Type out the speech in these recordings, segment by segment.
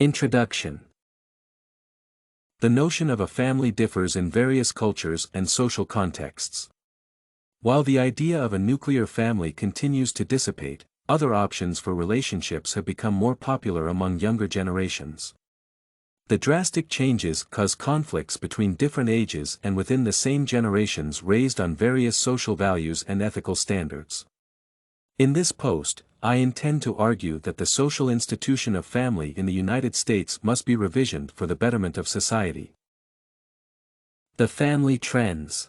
Introduction. The notion of a family differs in various cultures and social contexts. While the idea of a nuclear family continues to dissipate, other options for relationships have become more popular among younger generations. The drastic changes cause conflicts between different ages and within the same generations raised on various social values and ethical standards. In this post, I intend to argue that the social institution of family in the United States must be revisioned for the betterment of society. The family trends.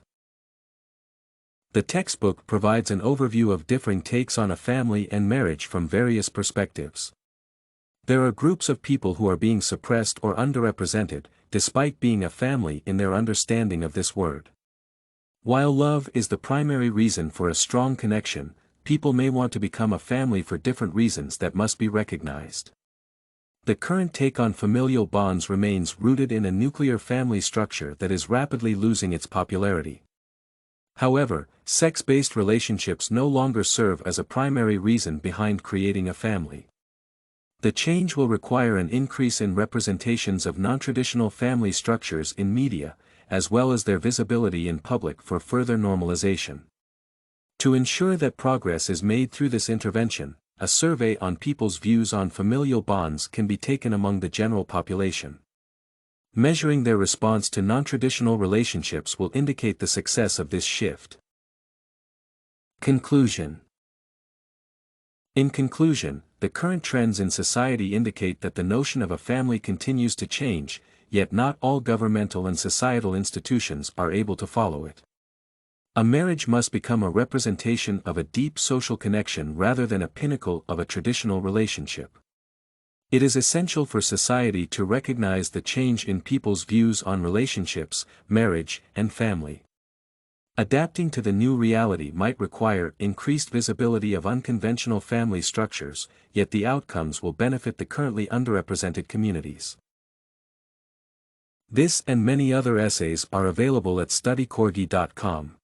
The textbook provides an overview of differing takes on a family and marriage from various perspectives. There are groups of people who are being suppressed or underrepresented, despite being a family in their understanding of this word. While love is the primary reason for a strong connection, people may want to become a family for different reasons that must be recognized. The current take on familial bonds remains rooted in a nuclear family structure that is rapidly losing its popularity. However, sex-based relationships no longer serve as a primary reason behind creating a family. The change will require an increase in representations of non-traditional family structures in media, as well as their visibility in public for further normalization. To ensure that progress is made through this intervention, a survey on people's views on familial bonds can be taken among the general population. Measuring their response to non-traditional relationships will indicate the success of this shift. Conclusion. In conclusion, the current trends in society indicate that the notion of a family continues to change, yet not all governmental and societal institutions are able to follow it. A marriage must become a representation of a deep social connection rather than a pinnacle of a traditional relationship. It is essential for society to recognize the change in people's views on relationships, marriage, and family. Adapting to the new reality might require increased visibility of unconventional family structures, yet the outcomes will benefit the currently underrepresented communities. This and many other essays are available at studycorgi.com.